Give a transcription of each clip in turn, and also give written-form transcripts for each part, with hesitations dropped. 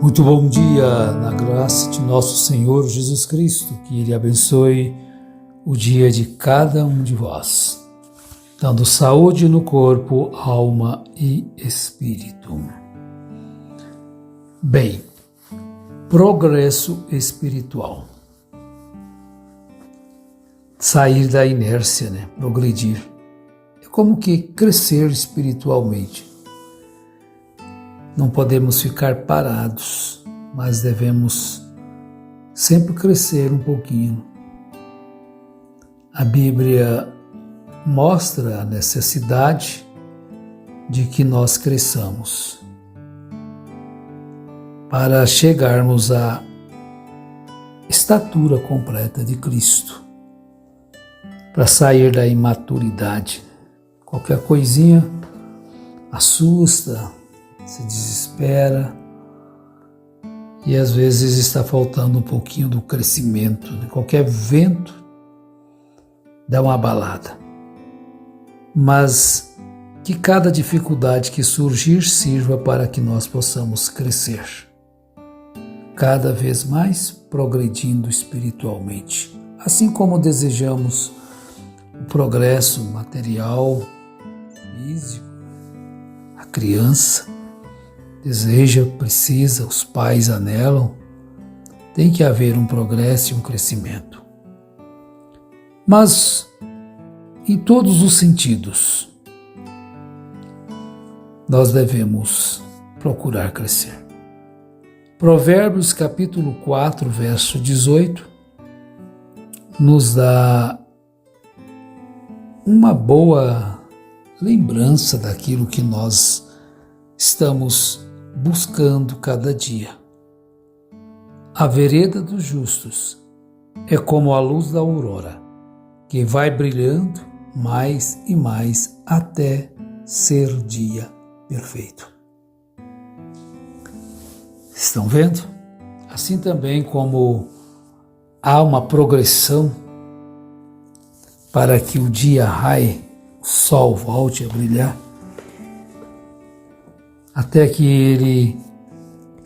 Muito bom dia, na graça de nosso Senhor Jesus Cristo, que Ele abençoe o dia de cada um de vós, dando saúde no corpo, alma e espírito. Bem, progresso espiritual. Sair da inércia, progredir. É como que crescer espiritualmente. Não podemos ficar parados, mas devemos sempre crescer um pouquinho. A Bíblia mostra a necessidade de que nós cresçamos para chegarmos à estatura completa de Cristo, para sair da imaturidade. Qualquer coisinha assusta, se desespera e às vezes está faltando um pouquinho do crescimento. Qualquer vento dá uma abalada. Mas que cada dificuldade que surgir sirva para que nós possamos crescer, cada vez mais progredindo espiritualmente. Assim como desejamos o progresso material, físico, a criança deseja, precisa, os pais anelam, tem que haver um progresso e um crescimento. Mas em todos os sentidos, nós devemos procurar crescer. Provérbios capítulo 4, verso 18, nos dá uma boa lembrança daquilo que nós estamos buscando cada dia. A vereda dos justos é como a luz da aurora, que vai brilhando mais e mais até ser dia perfeito. Estão vendo? Assim também como há uma progressão para que o dia raie, o sol volte a brilhar, até que ele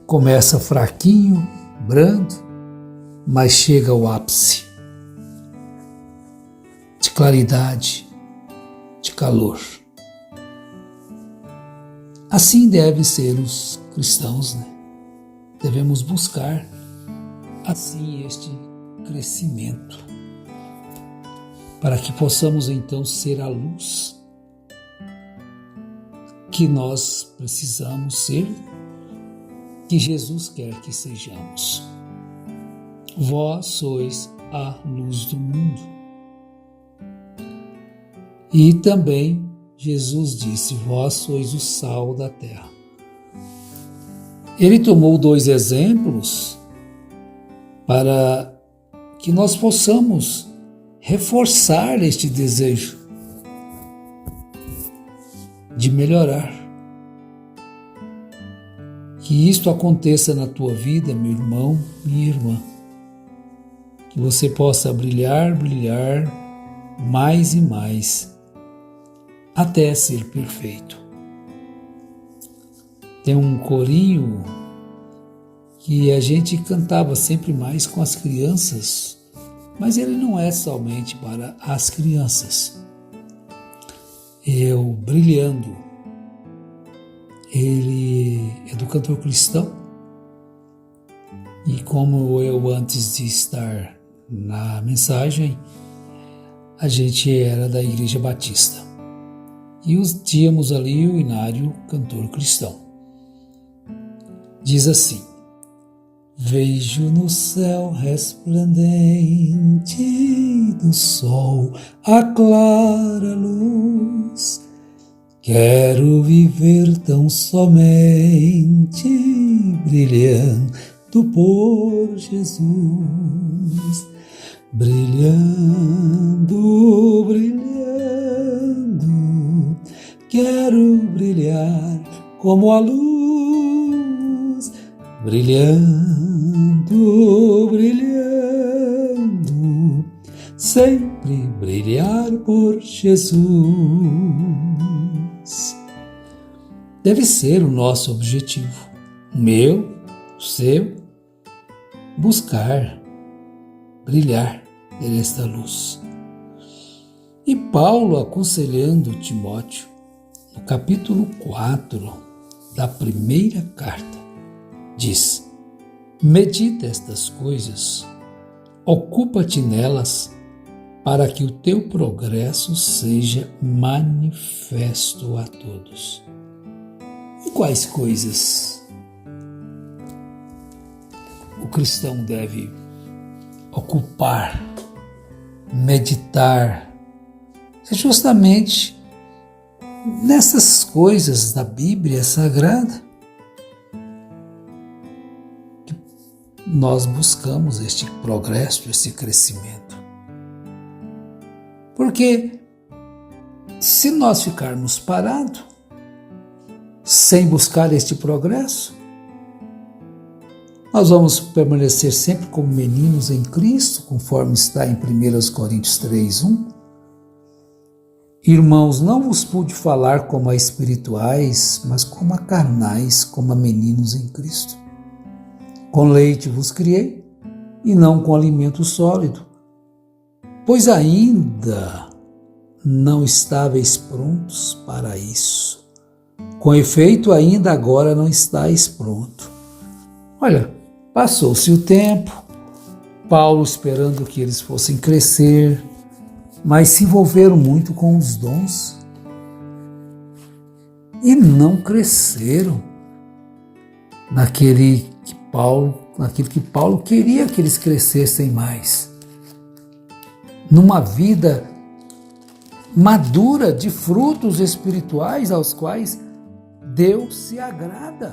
começa fraquinho, brando, mas chega ao ápice de claridade, de calor. Assim devem ser os cristãos, Devemos buscar assim este crescimento, para que possamos então ser a luz que nós precisamos ser, que Jesus quer que sejamos. Vós sois a luz do mundo. E também Jesus disse, vós sois o sal da terra. Ele tomou 2 exemplos para que nós possamos reforçar este desejo de melhorar. Que isto aconteça na tua vida, meu irmão, minha irmã. Que você possa brilhar mais e mais, até ser perfeito. Tem um corinho que a gente cantava sempre mais com as crianças, mas ele não é somente para as crianças. Eu brilhando, ele é do cantor cristão, e como eu antes de estar na mensagem, a gente era da Igreja Batista, e tínhamos ali o Inário cantor cristão. Diz assim, vejo no céu resplandente do sol a clara luz. Quero viver tão somente brilhando por Jesus. Brilhando, brilhando, quero brilhar como a luz. Brilhando, brilhando, sempre brilhar por Jesus. Deve ser o nosso objetivo, o meu Você buscar, brilhar, ter esta luz. E Paulo, aconselhando Timóteo, no capítulo 4 da primeira carta, diz: medita estas coisas, ocupa-te nelas, para que o teu progresso seja manifesto a todos. E quais coisas o cristão deve ocupar, meditar? É justamente nessas coisas da Bíblia Sagrada que nós buscamos este progresso, esse crescimento. Porque se nós ficarmos parados, sem buscar este progresso, nós vamos permanecer sempre como meninos em Cristo, conforme está em 1 Coríntios 3:1. Irmãos, não vos pude falar como a espirituais, mas como a carnais, como a meninos em Cristo. Com leite vos criei, e não com alimento sólido, pois ainda não estáveis prontos para isso. Com efeito, ainda agora não estáis pronto. Olha, passou-se o tempo, Paulo esperando que eles fossem crescer, mas se envolveram muito com os dons e não cresceram naquilo que Paulo queria que eles crescessem mais. Numa vida madura de frutos espirituais aos quais Deus se agrada.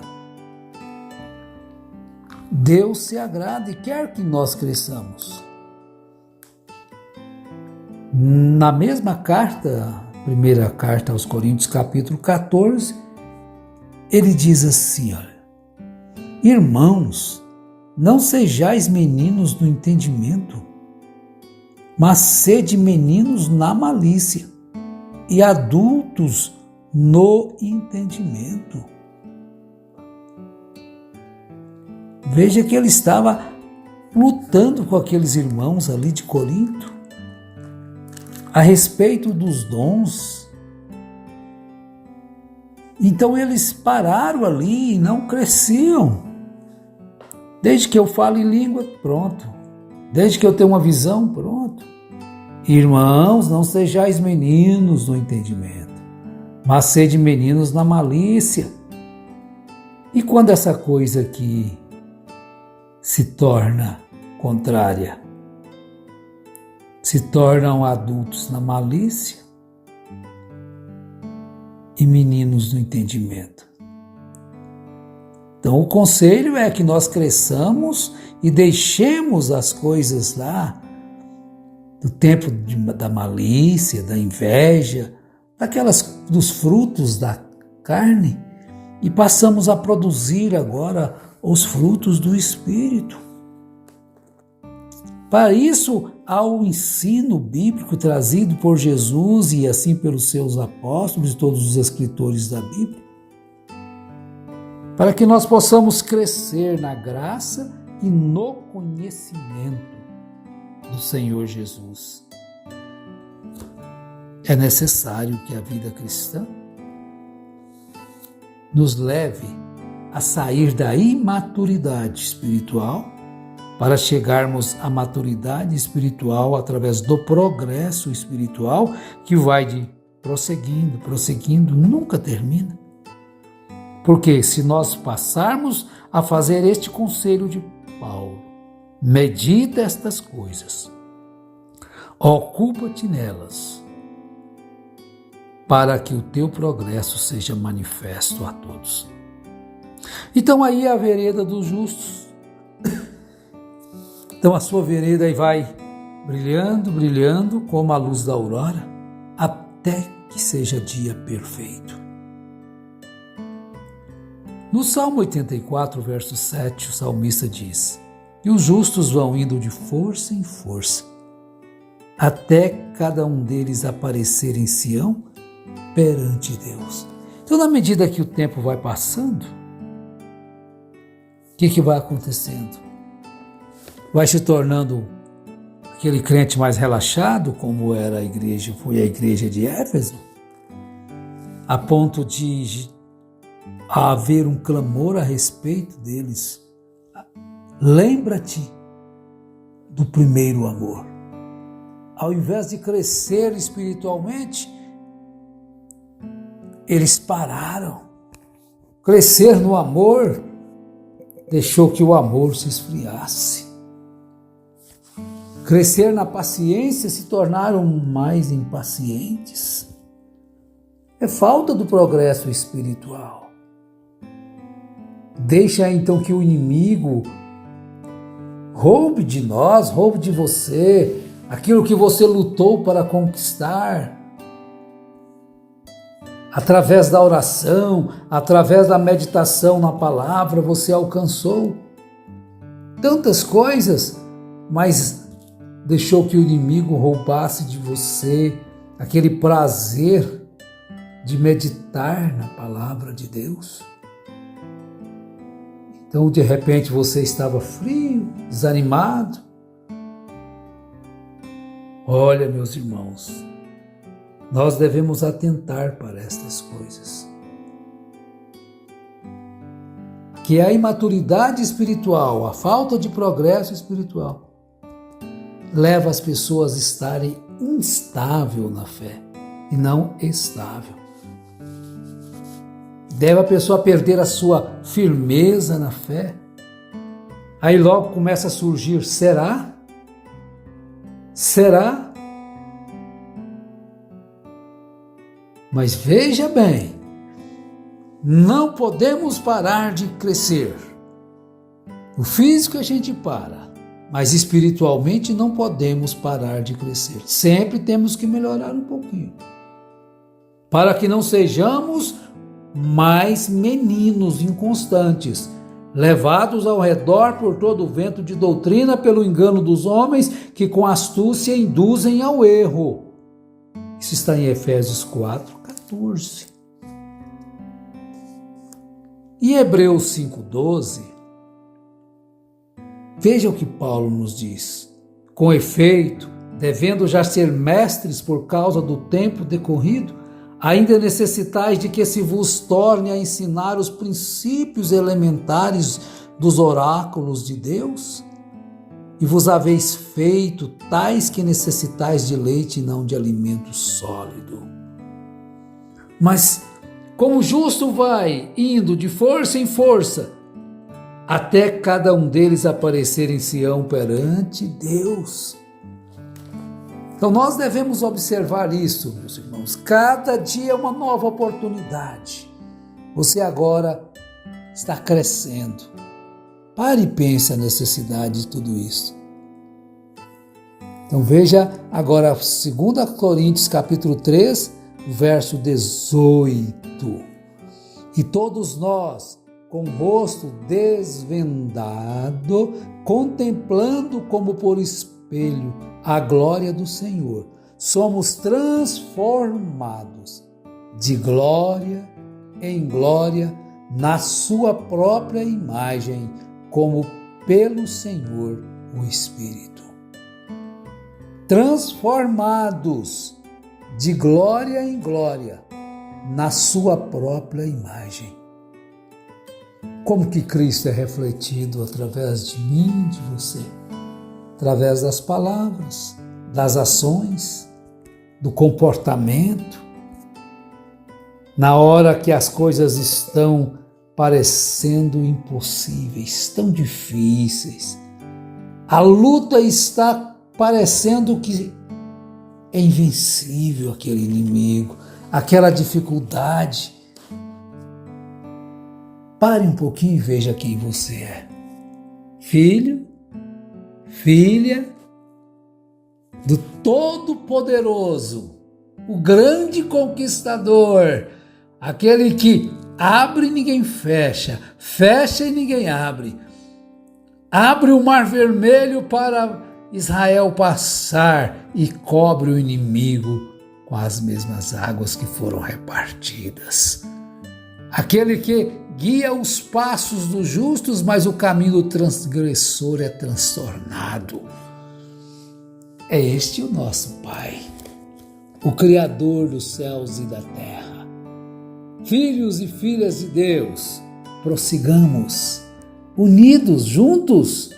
Deus se agrada e quer que nós cresçamos. Na mesma carta, primeira carta aos Coríntios, capítulo 14, ele diz assim, olha: irmãos, não sejais meninos no entendimento, mas sede meninos na malícia e adultos no entendimento. Veja que ele estava lutando com aqueles irmãos ali de Corinto a respeito dos dons. Então eles pararam ali e não cresciam. Desde que eu falo em língua, pronto. Desde que eu tenho uma visão, pronto. Irmãos, não sejais meninos no entendimento, mas sede meninos na malícia. E quando essa coisa aqui se torna contrária, se tornam adultos na malícia e meninos no entendimento. Então o conselho é que nós cresçamos e deixemos as coisas lá do tempo da malícia, da inveja, dos frutos da carne, e passamos a produzir agora os frutos do Espírito. Para isso, há o ensino bíblico trazido por Jesus e assim pelos seus apóstolos e todos os escritores da Bíblia, para que nós possamos crescer na graça e no conhecimento do Senhor Jesus. É necessário que a vida cristã nos leve a sair da imaturidade espiritual para chegarmos à maturidade espiritual através do progresso espiritual que vai prosseguindo, nunca termina. Porque se nós passarmos a fazer este conselho de Paulo, medita estas coisas, ocupa-te nelas, para que o teu progresso seja manifesto a todos. Então aí é a vereda dos justos. Então a sua vereda aí vai brilhando como a luz da aurora, até que seja dia perfeito. No Salmo 84, verso 7, o salmista diz: e os justos vão indo de força em força, até cada um deles aparecer em Sião perante Deus. Então, na medida que o tempo vai passando, que vai acontecendo? Vai se tornando aquele crente mais relaxado, como era a igreja, foi a igreja de Éfeso, a ponto de haver um clamor a respeito deles. Lembra-te do primeiro amor. Ao invés de crescer espiritualmente, eles pararam. Crescer no amor deixou que o amor se esfriasse. Crescer na paciência, se tornaram mais impacientes. É falta do progresso espiritual. Deixa então que o inimigo roube de nós, roube de você, aquilo que você lutou para conquistar. Através da oração, através da meditação na palavra, você alcançou tantas coisas, mas deixou que o inimigo roubasse de você aquele prazer de meditar na palavra de Deus. Então, de repente, você estava frio, desanimado. Olha, meus irmãos, nós devemos atentar para estas coisas. Que a imaturidade espiritual, a falta de progresso espiritual, leva as pessoas a estarem instável na fé e não estável. Deve a pessoa perder a sua firmeza na fé. Aí logo começa a surgir, será? Será? Mas veja bem, não podemos parar de crescer. No físico a gente para, mas espiritualmente não podemos parar de crescer. Sempre temos que melhorar um pouquinho, para que não sejamos mais meninos inconstantes, levados ao redor por todo o vento de doutrina, pelo engano dos homens, que com astúcia induzem ao erro. Isso está em Efésios 4:14. Em Hebreus 5:12, veja o que Paulo nos diz. Com efeito, devendo já ser mestres por causa do tempo decorrido, ainda necessitais de que se vos torne a ensinar os princípios elementares dos oráculos de Deus? E vos haveis feito tais que necessitais de leite e não de alimento sólido. Mas como justo vai indo de força em força, até cada um deles aparecer em Sião perante Deus. Então nós devemos observar isso, meus irmãos. Cada dia é uma nova oportunidade. Você agora está crescendo. Pare e pense a necessidade de tudo isso. Então veja agora 2 Coríntios capítulo 3, verso 18. E todos nós, com o rosto desvendado, contemplando como por espelho a glória do Senhor, somos transformados de glória em glória na sua própria imagem, como pelo Senhor o Espírito. Transformados de glória em glória na sua própria imagem. Como que Cristo é refletido através de mim e de você? Através das palavras, das ações, do comportamento. Na hora que as coisas estão parecendo impossíveis, tão difíceis, a luta está parecendo que é invencível aquele inimigo, aquela dificuldade. Pare um pouquinho e veja quem você é. Filho, filha do Todo-Poderoso, o grande conquistador, aquele que abre e ninguém fecha, fecha e ninguém abre. Abre o mar vermelho para Israel passar e cobre o inimigo com as mesmas águas que foram repartidas. aquele que guia os passos dos justos, mas o caminho do transgressor é transtornado. É este o nosso Pai, o Criador dos céus e da terra. Filhos e filhas de Deus, prossigamos, unidos, juntos,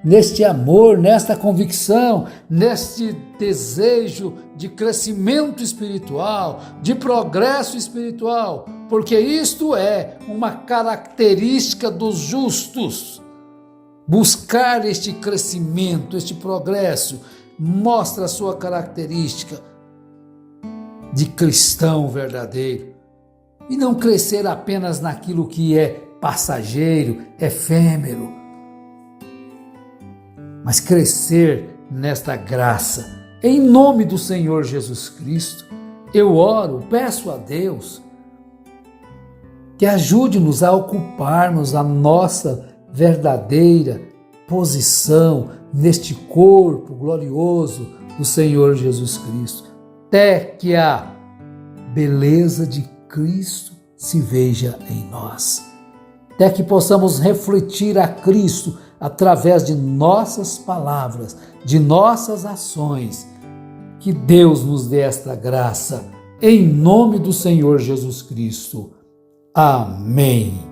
neste amor, nesta convicção, neste desejo de crescimento espiritual, de progresso espiritual, porque isto é uma característica dos justos. Buscar este crescimento, este progresso, mostra a sua característica de cristão verdadeiro. E não crescer apenas naquilo que é passageiro, efêmero, mas crescer nesta graça. Em nome do Senhor Jesus Cristo, eu oro, peço a Deus que ajude-nos a ocuparmos a nossa verdadeira posição neste corpo glorioso do Senhor Jesus Cristo, até que a beleza de Cristo se veja em nós, até que possamos refletir a Cristo através de nossas palavras, de nossas ações. Que Deus nos dê esta graça, em nome do Senhor Jesus Cristo. Amém.